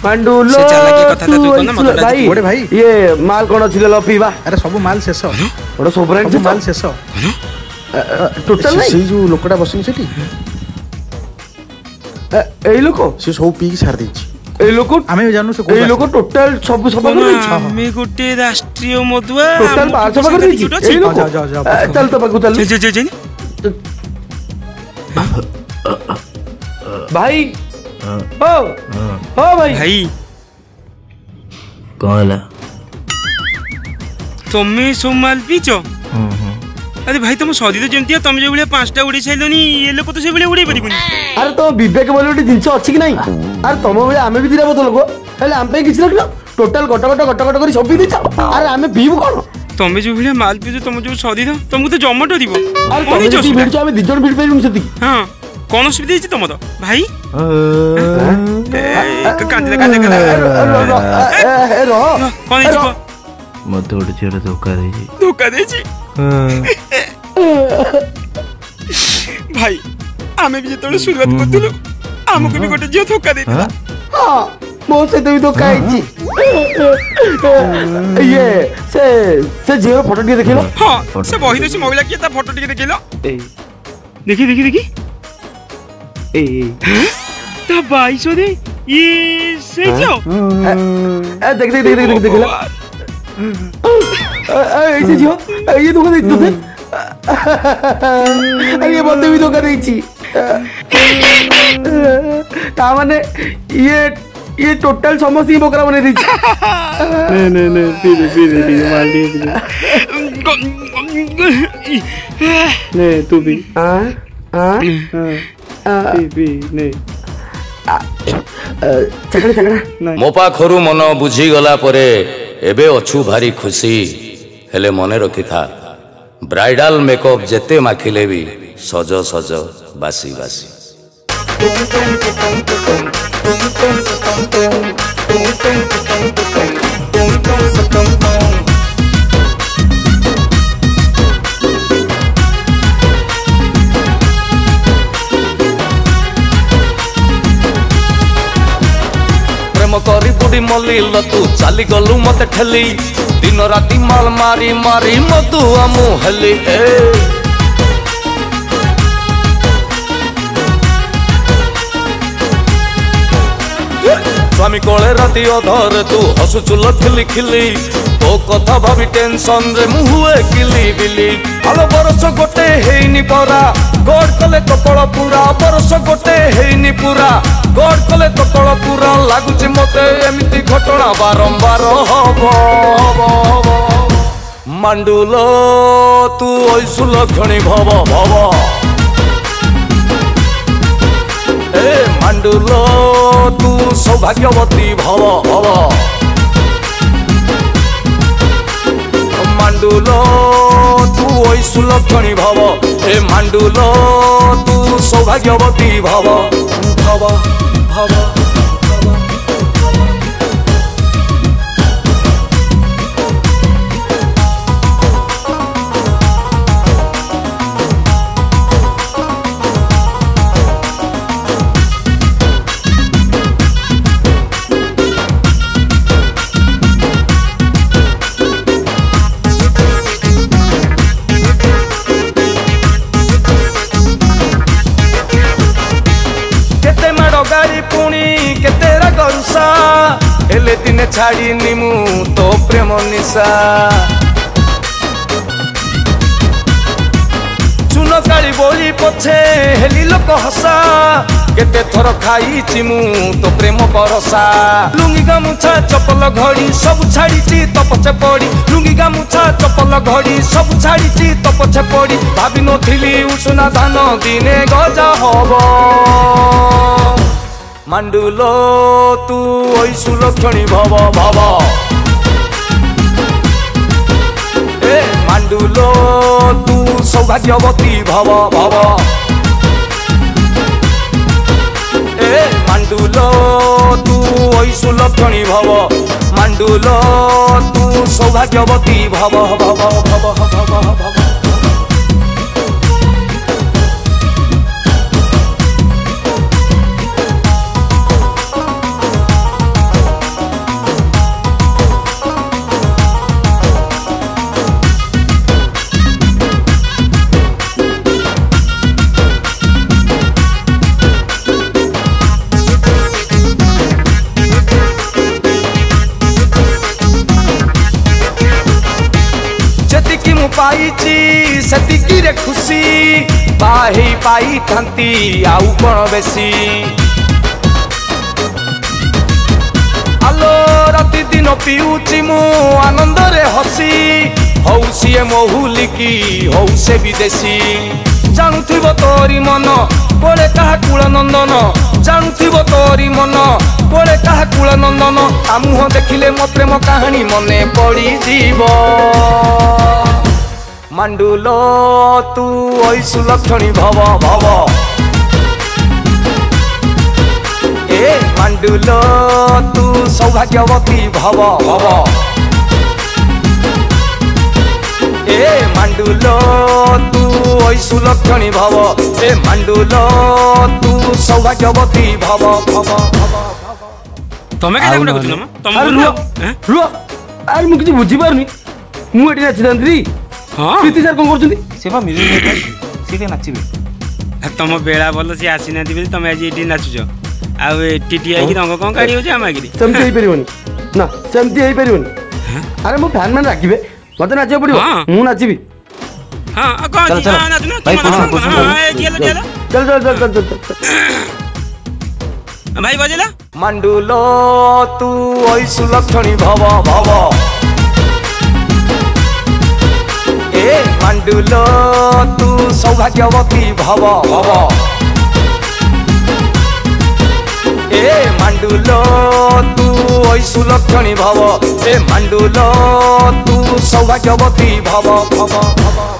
मांडूलो से चालाकी कथा तू कोन मत भाई ओडे भाई ये माल कोन अछि लो पीबा अरे सब माल शेष ओडा सोबरेंट सब माल शेष टोटल नहीं से जो लोकटा बसिन सेठी एई लोको से सब पी सार देछि एई लोको आमे जानू से एई लोको टोटल सब सब कर देछि हमें गोटे राष्ट्रीय मधुआ टोटल 500 कर देछि एई लोको जा चल तो बगु चल जे भाई ओ भाई भाई कौन है तुम्हें सब माल पीच अरे भाई तुम सदी तो जमती तुम जो भाई 5टा उड़ी साइलनी ये लोग तो से भाई उड़ी परिबनी अरे तो विवेक बोले गोटे जिंस अछि कि नहीं अरे तुम भाई आमे भी दिरा बोतल को हेले आम पे किछ रखलो टोटल गट करी सब पी दिछ अरे आमे पीबु कोन तुम जो भाई माल पीछ तुम जो सदी दो तुमको तो जमटो दिबो अरे तुम जो भिड़ आमे दिजन भिड़ पेरुन सती हां कौन सुविधा है तुम तो भाई कांदे रो कौन है मत उड़ चिर धोखा दे भाई आमे भी जेतले शुरुआत करथिलु हमको भी गोटे जियो धोखा देथिला हां मो से तो भी धोखा आइची ये से जियो फोटो टी देखिलो हां से बही देसी महिला के ता फोटो टी देखिलो देखी ए ता 2200 दे ये से जो देख देखिलो ऐसे जियो ये धोखा दे तुझे अरे ये बंदे भी धोखा देची ता माने ये टोटल समस्या ही बोकरा बने देची नहीं पी माल दे नहीं तू भी पी नहीं चकड़ा मो पाखरु मन बुझी गला परे एबे अछु भारी खुशी हेले मने रखी था ब्राइडल मेकअप जेते माखिले भी सज सज बासी बासी प्रेम करी बुढ़ी मल्ली तू चाली गलु मत ठेली दिन राति माल मारी मारी मधु आमु हेली स्वामी कोले राति अधर तू हसु चुल खिली खिली तो कथा भाभी टेंशन रे मुहुए किली बिली आलो बरस गोटे हेइनी परा गड कले कपड़ पूरा बरस गोटे हेइनी पूरा गड कले कपड़ पूरा लागुची मते एमिति घटना बारंबार हबो मांडुलो तू ऐसुल खणी भव भव ए मांडुलो तू सौभाग्यवती भव भव मांडुलो तू ऐसुल खणी भव ए मांडुलो तू सौभाग्यवती भव भव भव हेले दिने छाड़ी निमु तो प्रेम निशा चुन काली बोली पछे हेली लोक हसा केते थर खाई चिमु तो प्रेम परसा लुंगी गामुछा चपल घड़ी सब छाड़ी तो पछे पड़ी लुंगी गामुछा चपल घड़ी सब छाड़ी तो पछे पड़ी भाभी नथिली उषुना धान दिने गजा हबो मांडुलो तू ऐसुल खणी भव भव ए मांडुलो तू सौभाग्यवती भव भव ए मांडुलो तू ऐसुल खणी भव मांडुलो तू सौभाग्यवती भव भव भव भव भव पाइची सेतिकी रे खुशी बाही पाई थांती आउ कोन बेसी आलो राति दिन पिउची मु आनंद रे हसी हौ सिए महुलिकी हौ से विदेशी जानुथिबो तोरी मन कोले कहा कुल नंदन जानुथिबो तोरी मन कोले कहा कुल नंदन आ मुह देखिले मो प्रेम कहानी मने पड़ी जीव मांडुलो तू ऐसु लक्षणी भव भव ए मांडुलो तू सौभाग्यवती भव भव ए मांडुलो तू ऐसु लक्षणी भव ए मांडुलो तू सौभाग्यवती भव भव तमे के लागुना कुछ न तमे रुआ आर मु किछि बुझी पारनी मु एठी नाचि दंत्री हां प्रीति सर कोन करछुंती से बा म्यूजिक से के नाचिबे तम बेला भल से आसी नाथि बेली तमे आज एठी नाचुछ आ एठी टी आइ रंग कोन काढी होछ आमागिरी सेमती हेई परिवनी ना सेमती हेई परिवनी अरे मो फैन मैन राखिबे मते नाचियो पड़िबो मु नाचिबी हां कौन चल नाच ना भाई कुछ चल चल चल चल चल भाई बजेला मांडुलो तू ऐसु लक्षणी भव भव ए मांडुलो तू सौभाग्यवती भव भव ए मांडुलो तू ऐसु लक्षणी भव ए मांडुलो तू सौभाग्यवती भव भव भव